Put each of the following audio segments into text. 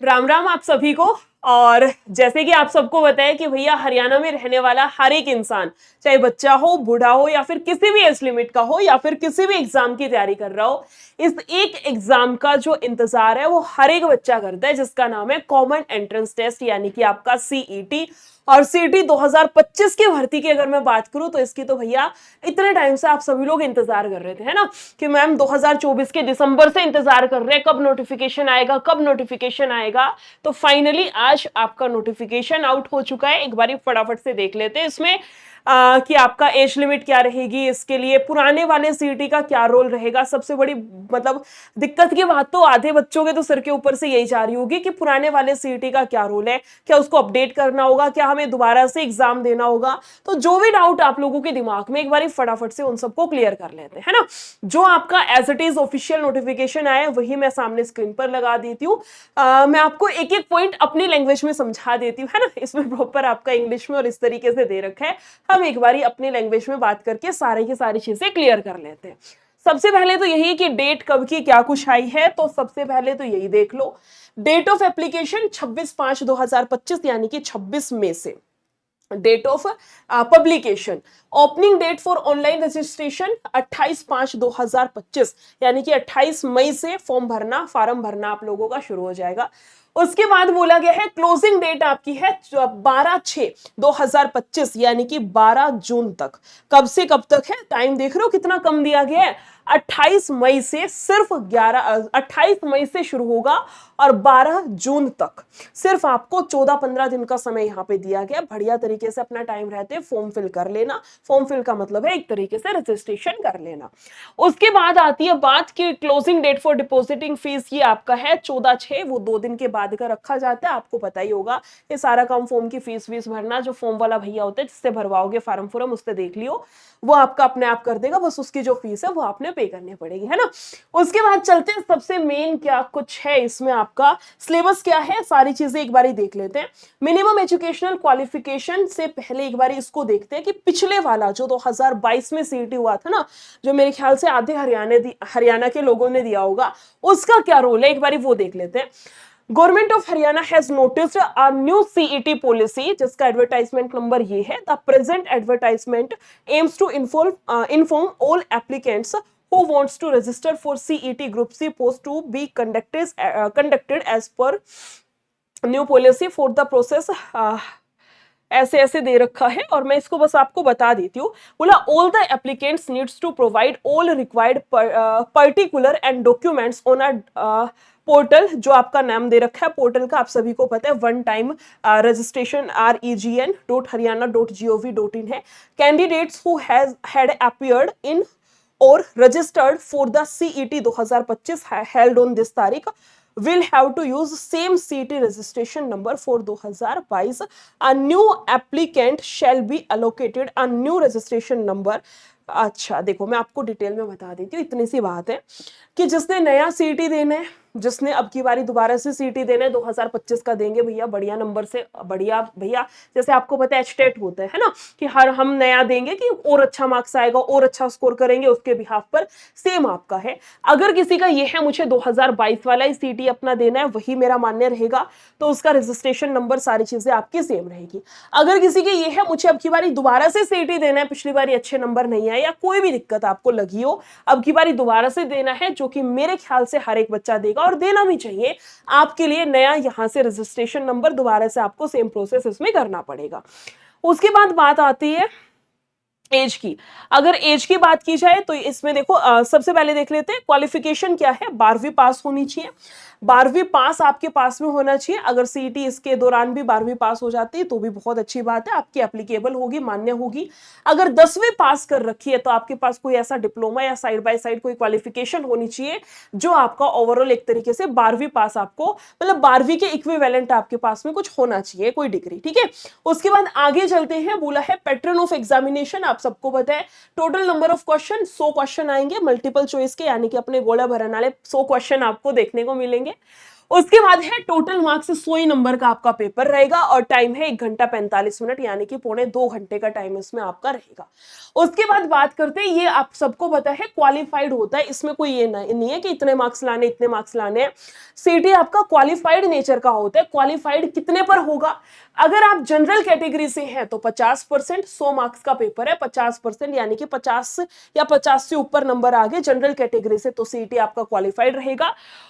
राम राम आप सभी को। और जैसे कि आप सबको बताया कि भैया हरियाणा में रहने वाला हर एक इंसान, चाहे बच्चा हो, बूढ़ा हो, या फिर किसी भी एज लिमिट का हो, या फिर किसी भी एग्जाम की तैयारी कर रहा हो, इस एक एग्जाम का जो इंतजार है वो हर एक बच्चा करता है, जिसका नाम है कॉमन एंट्रेंस टेस्ट, यानी कि आपका सीईटी। और सीईटी 2025 की भर्ती की अगर मैं बात करूं तो इसकी तो भैया इतने टाइम से आप सभी लोग इंतजार कर रहे थे, है ना, कि मैम 2024 के दिसंबर से इंतजार कर रहे हैं कब नोटिफिकेशन आएगा, कब नोटिफिकेशन आएगा। तो फाइनली आज आपका नोटिफिकेशन आउट हो चुका है। एक बारी फटाफट से देख लेते हैं इसमें कि आपका एज लिमिट क्या रहेगी, इसके लिए पुराने वाले सीईटी का क्या रोल रहेगा। सबसे बड़ी मतलब दिक्कत की बात तो आधे बच्चों के तो सिर के ऊपर से यही जा रही होगी कि पुराने वाले सीईटी का क्या रोल है, क्या उसको अपडेट करना होगा, क्या हमें दोबारा से एग्जाम देना होगा। तो जो भी डाउट आप लोगों के दिमाग में, एक बारी फटाफट से उन सबको क्लियर कर लेते हैं, है ना। जो आपका as it is official notification आया वही मैं सामने स्क्रीन पर लगा देती हूँ। मैं आपको एक एक पॉइंट अपनी लैंग्वेज में समझा देती हूँ, है ना। इसमें प्रॉपर आपका इंग्लिश में और इस तरीके से दे रखा है। हम एक बारी अपनी लैंग्वेज में बात करके सारी की सारी चीजें क्लियर कर लेते हैं। सबसे पहले तो यही कि डेट कब की क्या कुछ आई है, तो सबसे पहले तो यही देख लो। डेट ऑफ एप्लीकेशन 26/5/2025 यानी कि 26 मई से। Date of publication, opening date for online registration 28/5/2025 यानी कि 28 मई से फॉर्म भरना, फार्म भरना आप लोगों का शुरू हो जाएगा। उसके बाद बोला गया है क्लोजिंग डेट आपकी है 12/6/2025 यानी कि 12 जून तक। कब से कब तक है, टाइम देख रहे हो कितना कम दिया गया है। 28 मई से सिर्फ 28 मई से शुरू होगा और 12 जून तक सिर्फ आपको 14-15 दिन का समय यहाँ पे दिया गया। बढ़िया तरीके से अपना टाइम रहते फॉर्म फिल कर लेना। फॉर्म फिल का मतलब है एक तरीके से रजिस्ट्रेशन कर लेना। उसके बाद आती है बात की closing date for depositing fees, ये आपका है 14/6, वो 2 दिन के बाद का रखा जाता है। आपको पता ही होगा ये सारा काम फॉर्म की फीस वीस भरना, जो फॉर्म वाला भैया होता है जिससे भरवाओगे फार्म फॉर्म, उससे देख लियो, वो आपका अपने आप कर देगा। बस उसकी जो फीस है वो आपने पे करनी पड़ेगी, है ना। उसके बाद चलते हैं सबसे मेन क्या कुछ है इसमें, आपका सिलेबस क्या है, सारी चीजें एक बारी देख लेते हैं। मिनिमम एजुकेशनल क्वालिफिकेशन से पहले एक बारी इसको देखते हैं कि पिछले वाला जो 2022 में सीईटी हुआ था ना, जो मेरे ख्याल से आधे हरियाणा के लोगों ने दिया होगा, उसका क्या रोल है एक बारी वो देख लेते हैं। Government of Haryana has noticed a new CET policy, जिसका एडवर्टाइजमेंट नंबर ये है। The present advertisement aims to inform all applicants who wants to register for CET Group C post to be conducted as per new policy for the process। ऐसे ऐसे दे रखा है और मैं इसको बस आपको बता देती हूँ। बोला all the applicants needs to provide all required particular and documents on a portal, जो आपका नाम दे रखा है पोर्टल का आप सभी को पता है, वन टाइम रजिस्ट्रेशन regn.haryana.gov.in है। Candidates who had appeared in or registered for the CET 2025 held on this तारीख will have to use same CET registration number for 2022. A new applicant shall be allocated a new registration number। अच्छा देखो मैं आपको detail में बता देती हूँ। इतनी सी बात है कि जिसने नया सीईटी देना है, जिसने अब की बारी दोबारा से सीईटी देना है, 2025 का देंगे भैया बढ़िया नंबर से, बढ़िया भैया जैसे आपको पता है एचटेट होता है ना, कि हर हम नया देंगे कि और अच्छा मार्क्स आएगा और अच्छा स्कोर करेंगे उसके बिहाफ पर, सेम आपका है। अगर किसी का ये है मुझे 2022 वाला ही सीईटी अपना देना है, वही मेरा मान्य रहेगा, तो उसका रजिस्ट्रेशन नंबर सारी चीजें आपकी सेम रहेगी। अगर किसी के ये है मुझे अब की बारी दोबारा से सीईटी देना है, पिछली बारी अच्छे नंबर नहीं आए या कोई भी दिक्कत आपको लगी हो, अब की बारी दोबारा से देना है, जो कि मेरे ख्याल से हर एक बच्चा देगा और देना भी चाहिए, आपके लिए नया यहां से रजिस्ट्रेशन नंबर दोबारा से आपको सेम प्रोसेस इसमें करना पड़ेगा। उसके बाद बात आती है एज की। अगर एज की बात की जाए तो इसमें देखो सबसे पहले देख लेते हैं क्वालिफिकेशन क्या है। 12वीं पास होनी चाहिए, 12वीं पास आपके पास में होना चाहिए। अगर सीईटी इसके दौरान भी 12वीं पास हो जाती है तो भी बहुत अच्छी बात है, आपकी एप्लीकेबल होगी, मान्य होगी। अगर 10वीं पास कर रखी है तो आपके पास कोई ऐसा डिप्लोमा या साइड बाय साइड कोई क्वालिफिकेशन होनी चाहिए जो आपका ओवरऑल एक तरीके से 12वीं पास, आपको मतलब 12वीं के इक्विवेलेंट आपके पास में कुछ होना चाहिए, कोई डिग्री, ठीक है। उसके बाद आगे चलते हैं। बोला है पैटर्न ऑफ एग्जामिनेशन, आप सबको पता है total number of question 100 question आएंगे मल्टीपल चॉइस के, यानी कि अपने गोला भरने वाले 100 क्वेश्चन आपको देखने को मिलेंगे। उसके बाद है टोटल मार्क्स 100 ही नंबर का आपका पेपर रहेगा और टाइम है 1 घंटा 45 मिनट, यानी कि पौने 2 घंटे का टाइम इसमें आपका रहेगा। उसके बाद बात करते हैं, ये आप सबको पता है क्वालिफाइड होता है, इसमें कोई ये नहीं है कि इतने मार्क्स लाने इतने मार्क्स लाने हैं। सीटी आपका क्वालिफाइड नेचर का होता है। क्वालिफाइड कितने पर होगा? अगर आप जनरल कैटेगरी से हैं तो 50%, 100 मार्क्स का पेपर है, 50% यानी कि 50 या 50 से ऊपर नंबर आ गए जनरल कैटेगरी से तो सीटी आपका क्वालिफाइड रहेगा।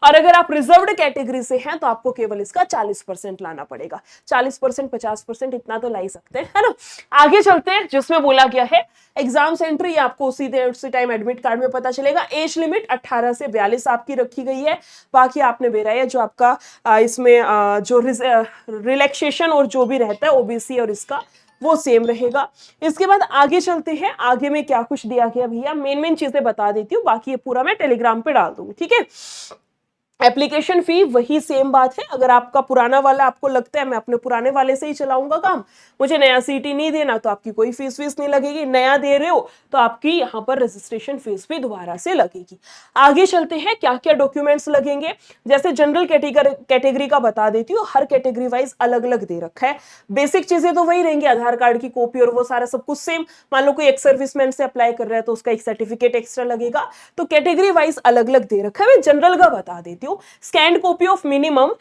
और अगर आप रिजर्व्ड कैटेगरी से हैं तो आपको केवल इसका 40% लाना पड़ेगा। 40%, 50% इतना तो ला ही सकते हैं, है ना। आगे चलते हैं, जिसमें बोला गया है एग्जाम सेंटर, ये आपको उसी टाइम एडमिट कार्ड में पता चलेगा। एज लिमिट 18 से 42 आपकी रखी गई है। बाकी आपने बेरा है जो आपका इसमें जो रिलैक्सेशन और जो भी रहता है ओबीसी और इसका वो सेम रहेगा। इसके बाद आगे चलते हैं, आगे में क्या कुछ दिया गया भैया, मेन चीजें बता देती हूँ, बाकी ये पूरा मैं टेलीग्राम पे डाल दूंगी, ठीक है। एप्लीकेशन फी वही सेम बात है। अगर आपका पुराना वाला आपको लगता है मैं अपने पुराने वाले से ही चलाऊंगा काम, मुझे नया सीटी नहीं देना, तो आपकी कोई फीस नहीं लगेगी। नया दे रहे हो तो आपकी यहाँ पर रजिस्ट्रेशन फीस भी दोबारा से लगेगी। आगे चलते हैं, क्या क्या डॉक्यूमेंट्स लगेंगे। जैसे जनरल कैटेगरी का बता देती हूँ, हर कैटेगरी वाइज अलग अलग दे रखा है। बेसिक चीजें तो वही रहेंगी, आधार कार्ड की कॉपी और वो सारा सब कुछ सेम। मान लो कोई एक सर्विसमैन से अप्लाई कर रहा है तो उसका एक सर्टिफिकेट एक्स्ट्रा लगेगा। तो कैटेगरी वाइज अलग अलग दे रखा है। मैं जनरल का बता देती हूँ। Scanned copy of minimum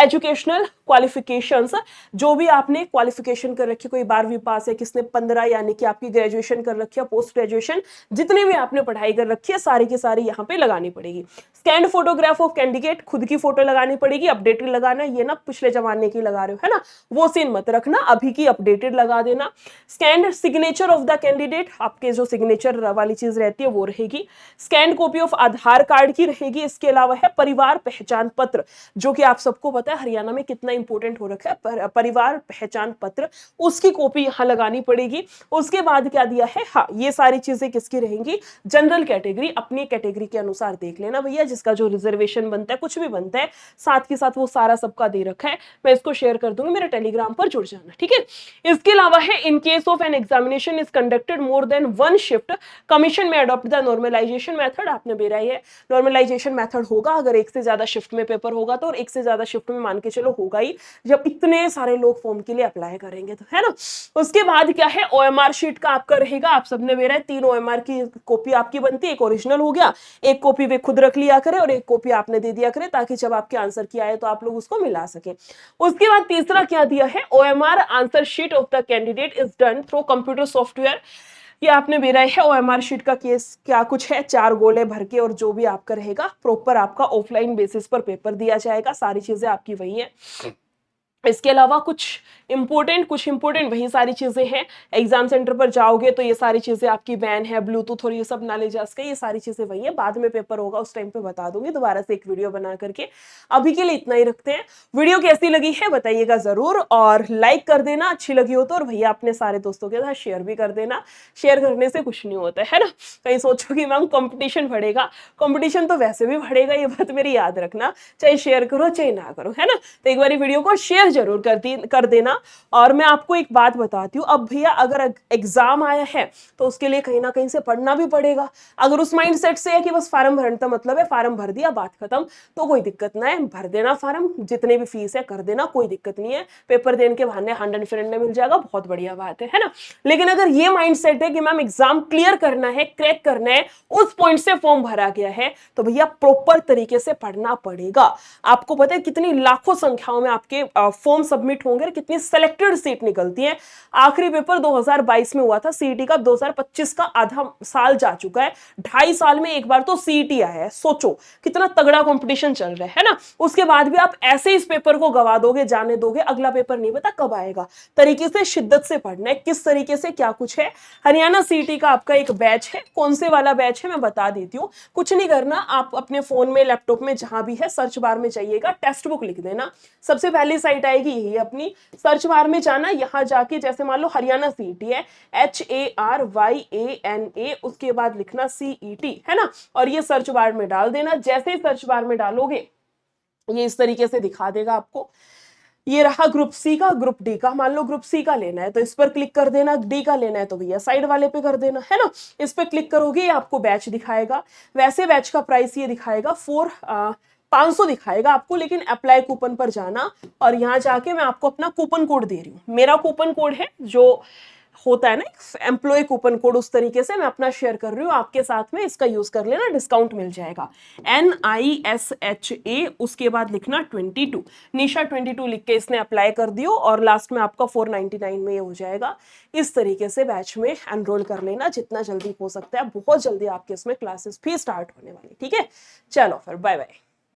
educational qualifications, जो भी आपने क्वालिफिकेशन कर रखी, कोई 12वीं पास है, किसने 15 यानी कि आपकी ग्रेजुएशन कर रखी है, पोस्ट ग्रेजुएशन जितनी भी आपने पढ़ाई कर रखी है सारी की सारी यहाँ पे लगानी पड़ेगी। स्कैन्ड फोटोग्राफ ऑफ कैंडिडेट, खुद की फोटो लगानी पड़ेगी, अपडेटेड लगाना, ये ना पिछले जमाने की लगा रहे हो, है ना, वो सीन मत रखना, अभी की अपडेटेड लगा देना। Scanned signature of the candidate, आपके जो सिग्नेचर वाली चीज रहती है वो रहेगी। Scanned copy of Aadhaar card की रहेगी। इसके अलावा है परिवार पहचान पत्र, जो कि आप सबको पता है हरियाणा में कितना इंपॉर्टेंट हो रखा है, परिवार पहचान पत्र, उसकी कॉपी यहां लगानी पड़ेगी। उसके बाद क्या दिया है, हाँ ये सारी चीजें किसकी रहेंगी, जनरल कैटेगरी, अपनी कैटेगरी के अनुसार देख लेना भैया, जिसका जो रिजर्वेशन बनता है कुछ भी बनता है साथ के साथ वो सारा सबका दे रखा है। मैं इसको शेयर कर दूंगी, मेरे टेलीग्राम पर जुड़ जाना, ठीक है। इसके अलावा है in case of an examination is conducted more than one shift, commission में अडॉप्ट द नॉर्मलाइजेशन मेथड, आपने बेरा है नॉर्मलाइजेशन मेथड होगा अगर एक से ज्यादा शिफ्ट में पेपर होगा तो, और एक से ज्यादा शिफ्ट में मान के चलो होगा ही जब इतने सारे लोग फॉर्म के लिए अप्लाई करेंगे तो, है ना। उसके बाद क्या है, ओएमआर शीट का आपका रहेगा। आप सबने बेरा 3 ओएमआर की कॉपी आपकी बनती है, एक ओरिजिनल हो गया, एक कॉपी वे खुद रख लिया करे और एक कॉपी आपने दे दिया करे, ताकि जब आपके आंसर की आए तो आप लोग उसको मिला सके। उसके बाद तीसरा क्या दिया है, OMR answer sheet of the candidate is done through computer software. ये आपने बेरा है ओएमआर शीट का केस क्या कुछ है, 4 गोले भर के और जो भी आपका रहेगा प्रॉपर आपका ऑफलाइन बेसिस पर पेपर दिया जाएगा, सारी चीजें आपकी वही है। इसके अलावा कुछ इंपॉर्टेंट वही सारी चीजें हैं। एग्जाम सेंटर पर जाओगे तो ये सारी चीजें आपकी बैन है, ब्लूटूथ और ये सब ना ले जा सके, ये सारी चीजें वही है। बाद में पेपर होगा उस टाइम पे बता दूंगी दोबारा से एक वीडियो बना करके। अभी के लिए इतना ही रखते हैं। वीडियो कैसी लगी है बताइएगा जरूर, और लाइक कर देना अच्छी लगी हो तो, और भैया अपने सारे दोस्तों के साथ शेयर भी कर देना। शेयर करने से कुछ नहीं होता है ना, कहीं सोचो कि मैम कंपटीशन बढ़ेगा, कंपटीशन तो वैसे भी बढ़ेगा, ये बात मेरी याद रखना, चाहे शेयर करो चाहे ना करो, है ना। तो एक बार वीडियो को शेयर जरूर कर देना। और मैं आपको एक बात बताती हूँ, अब भैया अगर एग्जाम आया है तो उसके लिए कहीं ना कहीं से पढ़ना भी पड़ेगा। अगर उस माइंडसेट से है कि बस फार्म भरने का मतलब है, फार्म भर दिया बात खत्म, तो कोई दिक्कत ना है, भर देना फार्म, जितने भी फीस है कर देना, कोई दिक्कत नहीं है। पेपर देने के बहाने 100 मिल जाएगा, बहुत बढ़िया बात है ना। लेकिन अगर ये माइंडसेट है कि मैम एग्जाम क्लियर करना है, क्रैक करना है, उस पॉइंट से फॉर्म भरा गया है, तो भैया प्रॉपर तरीके से पढ़ना पड़ेगा। आपको पता है कितनी लाखों संख्याओं में आपके फॉर्म सबमिट होंगे, कितनी सेलेक्टेड सीट निकलती है। आखिरी पेपर 2022 में हुआ था सीईटी का, 2025 का आधा साल जा चुका है, 2.5 साल में एक बार तो सीईटी आया है। सोचो कितना तगड़ा कंपटीशन चल रहा है ना। उसके बाद भी आप ऐसे इस पेपर को गवा दोगे, जाने दोगे, अगला पेपर नहीं पता कब आएगा। तरीके से शिद्दत से पढ़ना है, किस तरीके से क्या कुछ है। हरियाणा सीईटी का आपका एक बैच है, कौन से वाला बैच है मैं बता देती हूँ। कुछ नहीं करना, आप अपने फोन में लैपटॉप में जहां भी है सर्च बार में जाइएगा, टेक्स्ट बुक लिख देना, सबसे पहली साइट आएगी यही अपनी। सर्च बार में जाना, यहां जाके जैसे मान लो हरियाणा सीईटी है, HARYANA, उसके बाद लिखना CET, है ना, और ये सर्च बार में डाल देना। जैसे ही सर्च बार में डालोगे ये इस तरीके से दिखा देगा आपको। ये रहा ग्रुप सी का, ग्रुप डी का। मान लो ग्रुप सी का लेना है तो इस पर क्लिक कर देना, डी का लेना है तो भैया साइड वाले पे कर देना, है ना। इस पे क्लिक करोगे ये आपको बैच दिखाएगा। वैसे बैच का प्राइस ये दिखाएगा 500 दिखाएगा आपको, लेकिन अप्लाई कूपन पर जाना और यहाँ जाके मैं आपको अपना कूपन कोड दे रही हूँ। मेरा कूपन कोड है जो होता है ना एम्प्लॉय कूपन कोड, उस तरीके से मैं अपना शेयर कर रही हूँ आपके साथ में, इसका यूज कर लेना, डिस्काउंट मिल जाएगा। NISHA, उसके बाद लिखना 22, निशा 22 लिख के इसने अप्लाई कर दियो और लास्ट में आपका 499 में ये हो जाएगा। इस तरीके से बैच में एनरोल कर लेना जितना जल्दी हो सकता है, बहुत जल्दी आपके इसमें क्लासेस भी स्टार्ट होने वाली। ठीक है, चलो फिर बाय बाय।